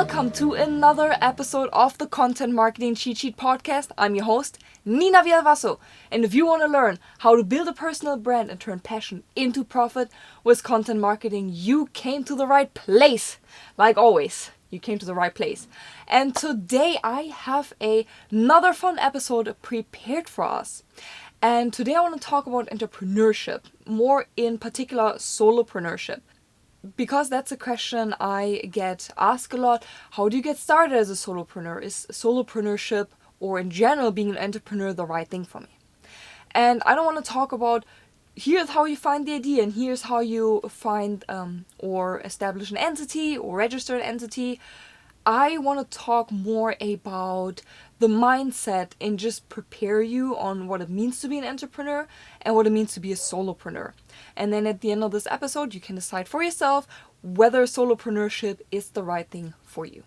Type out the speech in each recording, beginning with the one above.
welcome to another episode of the Content Marketing Cheat Sheet podcast. I'm your host, Nina Villalvaso, and if you want to learn how to build a personal brand and turn passion into profit with content marketing, you came to the right place. Like always, you came to the right place. And today I have another fun episode prepared for us. And today I want to talk about entrepreneurship, more in particular solopreneurship. Because that's a question I get asked a lot. How do you get started as a solopreneur? Is solopreneurship or in general being an entrepreneur the right thing for me? And I don't want to talk about here's how you find the idea and here's how you find or establish an entity or register an entity. I want to talk more about the mindset and just prepare you on what it means to be an entrepreneur and what it means to be a solopreneur. And then at the end of this episode, you can decide for yourself whether solopreneurship is the right thing for you.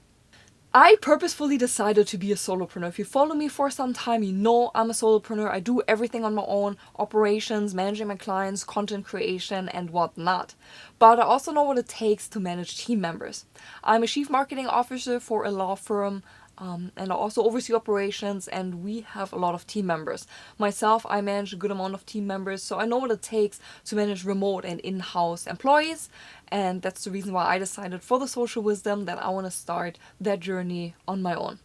I purposefully decided to be a solopreneur. If you follow me for some time, you know I'm a solopreneur. I do everything on my own, operations, managing my clients, content creation, and whatnot. But I also know what it takes to manage team members. I'm a chief marketing officer for a law firm, and I also oversee operations, and we have a lot of team members. Myself, I manage a good amount of team members, so I know what it takes to manage remote and in-house employees, and that's the reason why I decided for the social wisdom that I want to start that journey on my own.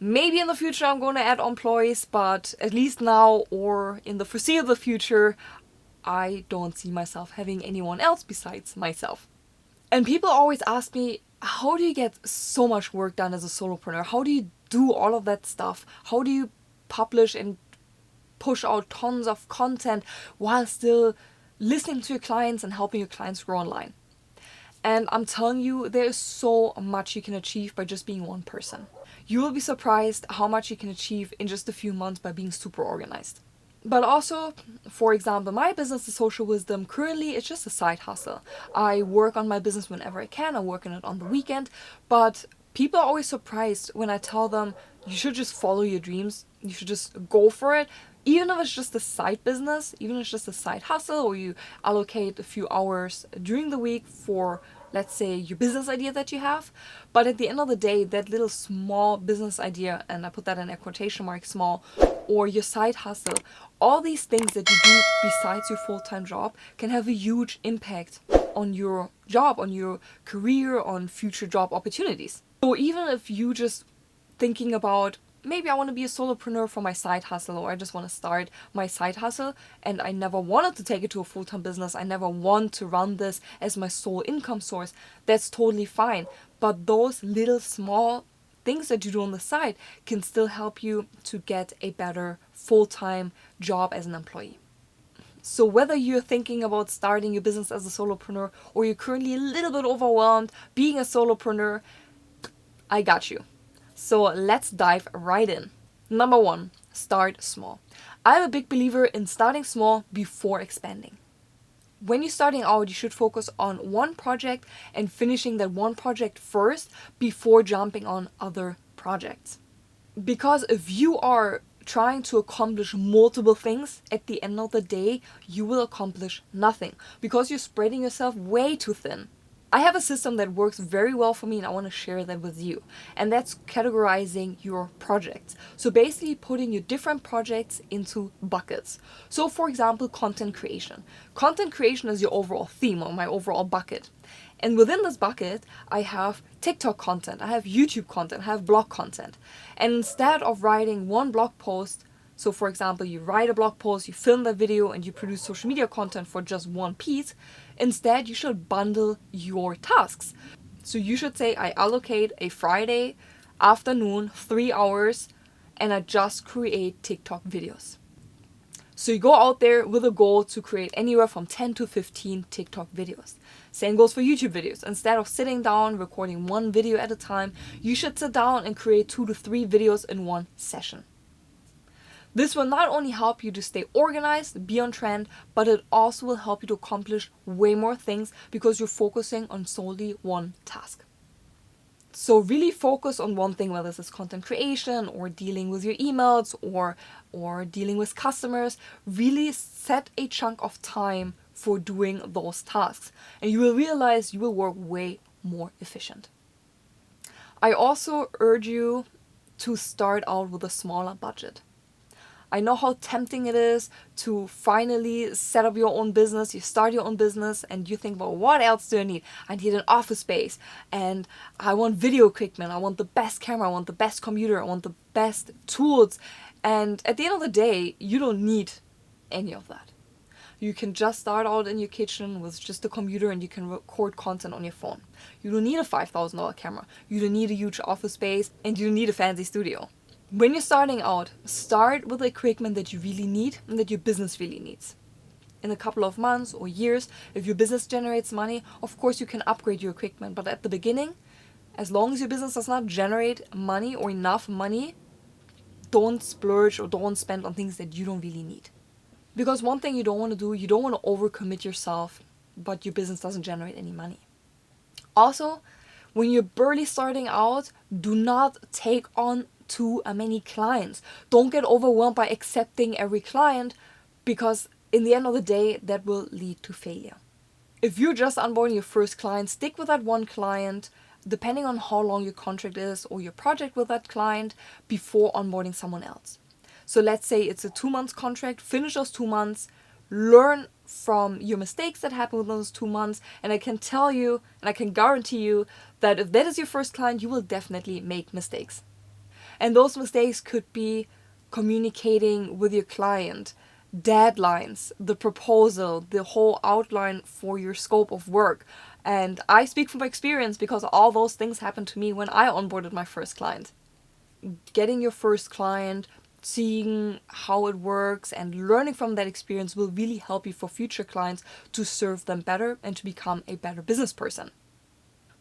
Maybe in the future I'm going to add employees, but at least now or in the foreseeable future, I don't see myself having anyone else besides myself. And people always ask me, how do you get so much work done as a solopreneur? How do you do all of that stuff? How do you publish and push out tons of content while still listening to your clients and helping your clients grow online? And I'm telling you, there is so much you can achieve by just being one person. You will be surprised how much you can achieve in just a few months by being super organized. But also, for example, my business, The Social Wisdom, currently it's just a side hustle. I work on my business whenever I can. I work on it on the weekend. But people are always surprised when I tell them, you should just follow your dreams. You should just go for it. Even if it's just a side business, even if it's just a side hustle, or you allocate a few hours during the week for, let's say, your business idea that you have. But at the end of the day, that little small business idea, and I put that in quotation marks, small, or your side hustle, all these things that you do besides your full-time job can have a huge impact on your job, on your career, on future job opportunities. So even if you just thinking about, maybe I want to be a solopreneur for my side hustle, or I just want to start my side hustle and I never wanted to take it to a full-time business, I never want to run this as my sole income source, that's totally fine. But those little small things that you do on the side can still help you to get a better full-time job as an employee. So whether you're thinking about starting your business as a solopreneur or you're currently a little bit overwhelmed being a solopreneur, I got you. So let's dive right in. Number 1, start small. I'm a big believer in starting small before expanding. When you're starting out, you should focus on one project and finishing that one project first before jumping on other projects. Because if you are trying to accomplish multiple things, at the end of the day, you will accomplish nothing because you're spreading yourself way too thin. I have a system that works very well for me and I want to share that with you. And that's categorizing your projects. So basically putting your different projects into buckets. So for example, content creation. Content creation is your overall theme or my overall bucket. And within this bucket, I have TikTok content, I have YouTube content, I have blog content. And instead of writing one blog post, so for example, you write a blog post, you film that video, and you produce social media content for just one piece, instead you should bundle your tasks. So you should say, I allocate a Friday afternoon, 3 hours, and I just create TikTok videos. So you go out there with a goal to create anywhere from 10 to 15 TikTok videos. Same goes for YouTube videos. Instead of sitting down, recording one video at a time, you should sit down and create 2 to 3 videos in one session. This will not only help you to stay organized, be on trend, but it also will help you to accomplish way more things because you're focusing on solely one task. So really focus on one thing, whether this is content creation or dealing with your emails or dealing with customers. Really set a chunk of time for doing those tasks and you will realize you will work way more efficient. I also urge you to start out with a smaller budget. I know how tempting it is to finally set up your own business. You start your own business and you think, well, what else do I need? I need an office space and I want video equipment. I want the best camera. I want the best computer. I want the best tools. And at the end of the day, you don't need any of that. You can just start out in your kitchen with just a computer and you can record content on your phone. You don't need a $5,000 camera. You don't need a huge office space and you don't need a fancy studio. When you're starting out, start with the equipment that you really need and that your business really needs. In a couple of months or years, if your business generates money, of course you can upgrade your equipment. But at the beginning, as long as your business does not generate money or enough money, don't splurge or don't spend on things that you don't really need. Because one thing you don't want to do, you don't want to overcommit yourself, but your business doesn't generate any money. Also, when you're barely starting out, do not take on too many clients. Don't get overwhelmed by accepting every client, because in the end of the day, that will lead to failure. If you're just onboarding your first client, stick with that one client, depending on how long your contract is or your project with that client, before onboarding someone else. So let's say it's a 2-month contract, finish those 2 months, learn from your mistakes that happen within those 2 months, and I can tell you, and I can guarantee you, that if that is your first client, you will definitely make mistakes. And those mistakes could be communicating with your client, deadlines, the proposal, the whole outline for your scope of work. And I speak from experience because all those things happened to me when I onboarded my first client. Getting your first client, seeing how it works and learning from that experience will really help you for future clients to serve them better and to become a better business person.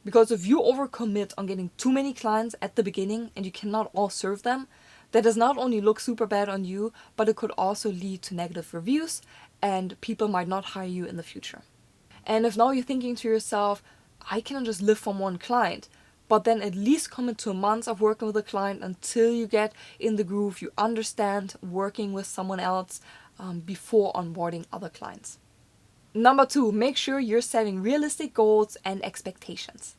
Because if you overcommit on getting too many clients at the beginning and you cannot all serve them, that does not only look super bad on you, but it could also lead to negative reviews and people might not hire you in the future. And if now you're thinking to yourself, I cannot just live from one client, but then at least commit to a month of working with a client until you get in the groove, you understand working with someone else before onboarding other clients. Number 2, make sure you're setting realistic goals and expectations.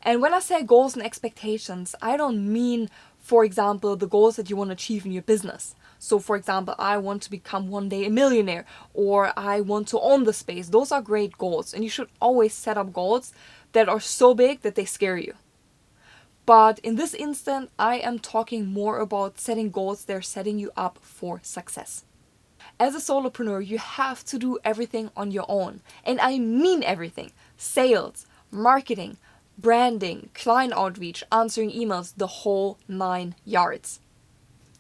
And when I say goals and expectations, I don't mean, for example, the goals that you want to achieve in your business. So for example, I want to become one day a millionaire, or I want to own the space. Those are great goals, and you should always set up goals that are so big that they scare you. But in this instant, I am talking more about setting goals that are setting you up for success. As a solopreneur, you have to do everything on your own. And I mean everything. Sales, marketing, branding, client outreach, answering emails, the whole 9 yards.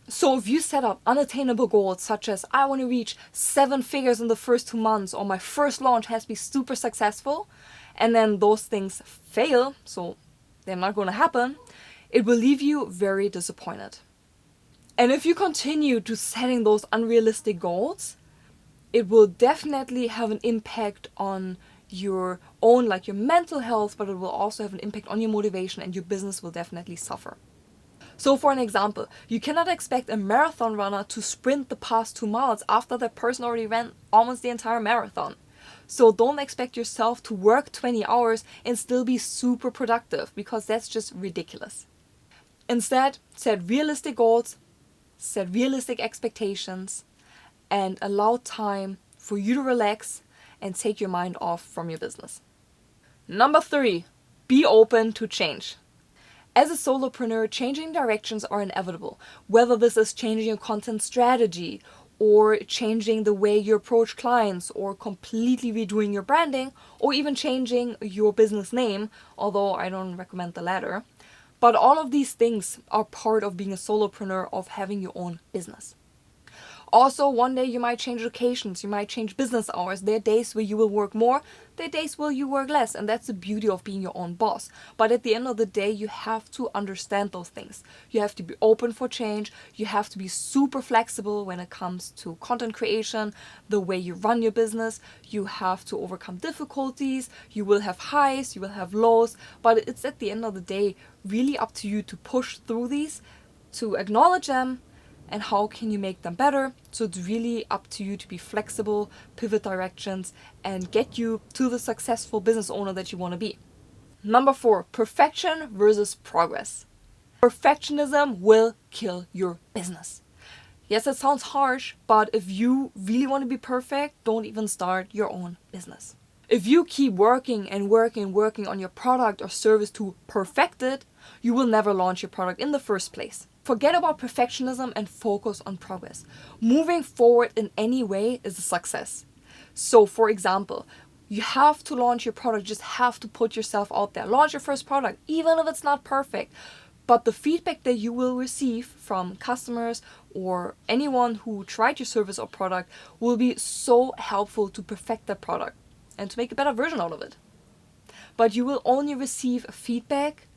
So if you set up unattainable goals such as I want to reach 7 figures in the first 2 months, or my first launch has to be super successful, and then those things fail, so they're not going to happen, it will leave you very disappointed. And if you continue to setting those unrealistic goals, it will definitely have an impact on your own, like your mental health, but it will also have an impact on your motivation, and your business will definitely suffer. So for an example, you cannot expect a marathon runner to sprint the past 2 miles after that person already ran almost the entire marathon. So don't expect yourself to work 20 hours and still be super productive, because that's just ridiculous. Instead, set realistic goals, set realistic expectations, and allow time for you to relax and take your mind off from your business. Number 3, be open to change. As a solopreneur, changing directions are inevitable, whether this is changing your content strategy, or changing the way you approach clients, or completely redoing your branding, or even changing your business name, although I don't recommend the latter. But all of these things are part of being a solopreneur, of having your own business. Also, one day you might change locations, you might change business hours. There are days where you will work more, there are days where you work less, and that's the beauty of being your own boss. But at the end of the day, you have to understand those things. You have to be open for change, you have to be super flexible when it comes to content creation, the way you run your business. You have to overcome difficulties, you will have highs, you will have lows, but it's at the end of the day really up to you to push through these, to acknowledge them, and how can you make them better. So it's really up to you to be flexible, pivot directions, and get you to the successful business owner that you want to be. Number 4, perfection versus progress. Perfectionism will kill your business. Yes, it sounds harsh, but if you really want to be perfect, don't even start your own business. If you keep working and working on your product or service to perfect it, you will never launch your product in the first place. Forget about perfectionism and focus on progress. Moving forward in any way is a success. So, for example, you have to launch your product, just have to put yourself out there. Launch your first product, even if it's not perfect. But the feedback that you will receive from customers or anyone who tried your service or product will be so helpful to perfect that product and to make a better version out of it. But you will only receive feedback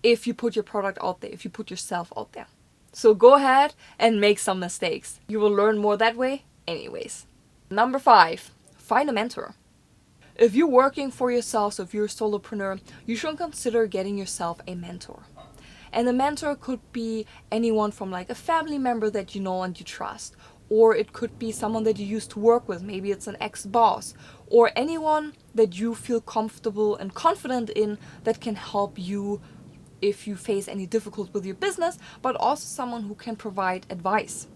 if you put your product out there, if you put yourself out there. So go ahead and make some mistakes. You will learn more that way anyways. Number 5, find a mentor. If you're working for yourself, so if you're a solopreneur, you should consider getting yourself a mentor. And a mentor could be anyone from like a family member that you know and you trust. Or it could be someone that you used to work with. Maybe it's an ex-boss. Or anyone that you feel comfortable and confident in that can help you if you face any difficulty with your business, but also someone who can provide advice.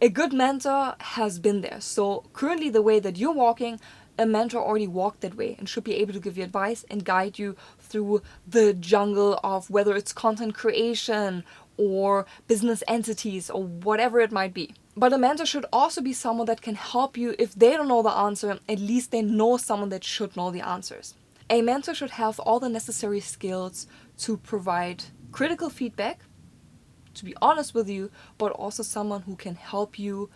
A good mentor has been there. So currently the way that you're walking, a mentor already walked that way and should be able to give you advice and guide you through the jungle of whether it's content creation or business entities or whatever it might be. But a mentor should also be someone that can help you if they don't know the answer, at least they know someone that should know the answers. A mentor should have all the necessary skills to provide critical feedback, to be honest with you, but also someone who can help you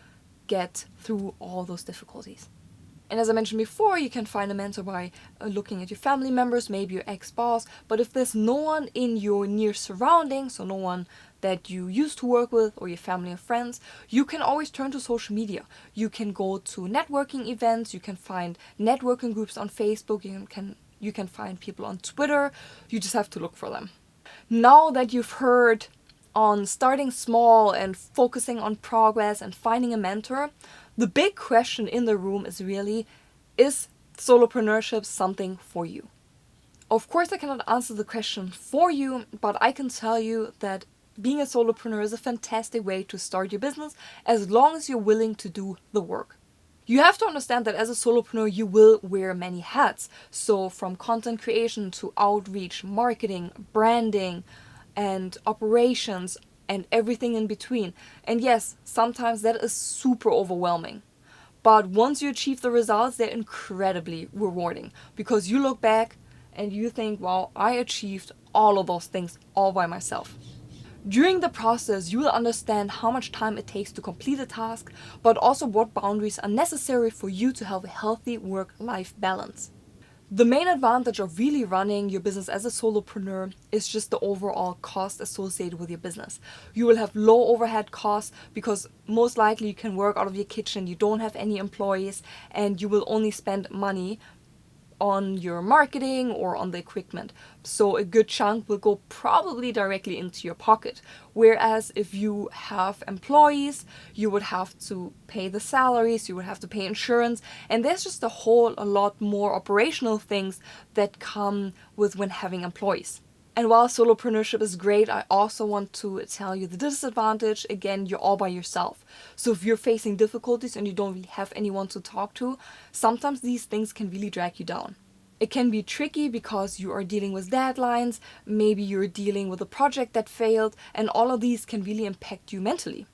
get through all those difficulties. And as I mentioned before, you can find a mentor by looking at your family members, maybe your ex-boss. But if there's no one in your near surroundings, so no one that you used to work with or your family and friends, you can always turn to social media. You can go to networking events, you can find networking groups on Facebook, you can find people on Twitter. You just have to look for them. Now that you've heard on starting small and focusing on progress and finding a mentor, the big question in the room is really, is solopreneurship something for you? Of course, I cannot answer the question for you, but I can tell you that being a solopreneur is a fantastic way to start your business as long as you're willing to do the work. You have to understand that as a solopreneur, you will wear many hats. So from content creation to outreach, marketing, branding, and operations, and everything in between. And yes, sometimes that is super overwhelming. But once you achieve the results, they're incredibly rewarding because you look back and you think, wow, I achieved all of those things all by myself. During the process, you will understand how much time it takes to complete a task, but also what boundaries are necessary for you to have a healthy work-life balance. The main advantage of really running your business as a solopreneur is just the overall cost associated with your business. You will have low overhead costs because most likely you can work out of your kitchen, you don't have any employees, and you will only spend money on your marketing or on the equipment. So a good chunk will go probably directly into your pocket. Whereas if you have employees, you would have to pay the salaries, you would have to pay insurance, and there's just a lot more operational things that come with when having employees. And while solopreneurship is great, I also want to tell you the disadvantage. Again, you're all by yourself. So if you're facing difficulties and you don't really have anyone to talk to, sometimes these things can really drag you down. It can be tricky because you are dealing with deadlines, maybe you're dealing with a project that failed, and all of these can really impact you mentally.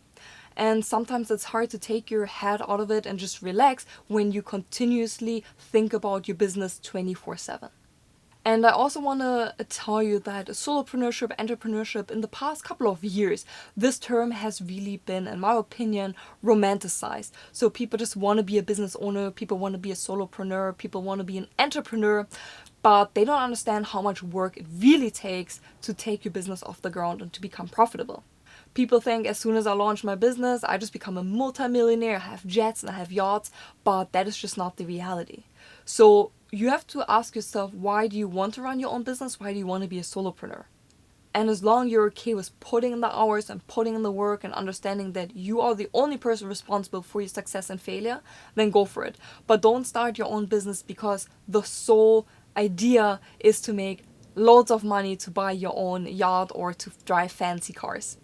And sometimes it's hard to take your head out of it and just relax when you continuously think about your business 24/7. And I also want to tell you that solopreneurship, entrepreneurship, in the past couple of years, this term has really been, in my opinion, romanticized. So people just want to be a business owner, people want to be a solopreneur, people want to be an entrepreneur, but they don't understand how much work it really takes to take your business off the ground and to become profitable. People think as soon as I launch my business, I just become a multimillionaire, I have jets and I have yachts, but that is just not the reality. So you have to ask yourself, why do you want to run your own business? Why do you want to be a solopreneur? And as long as you're okay with putting in the hours and putting in the work and understanding that you are the only person responsible for your success and failure, then go for it. But don't start your own business because the sole idea is to make loads of money to buy your own yacht or to drive fancy cars.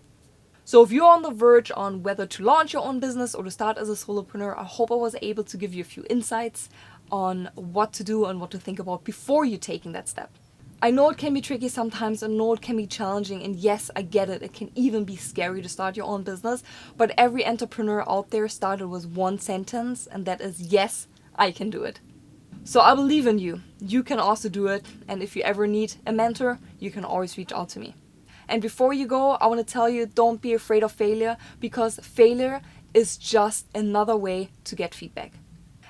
So if you're on the verge on whether to launch your own business or to start as a solopreneur, I hope I was able to give you a few insights on what to do and what to think about before you taking that step. I know it can be tricky sometimes, I know it can be challenging, and yes, I get it. It can even be scary to start your own business, but every entrepreneur out there started with one sentence, and that is, yes, I can do it. So I believe in you. You can also do it, and if you ever need a mentor, you can always reach out to me. And before you go, I want to tell you, don't be afraid of failure, because failure is just another way to get feedback.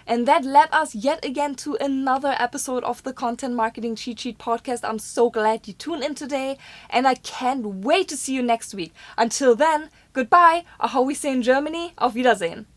And that led us yet again to another episode of the Content Marketing Cheat Sheet podcast. I'm so glad you tuned in today, and I can't wait to see you next week. Until then, goodbye, or how we say in Germany, auf Wiedersehen.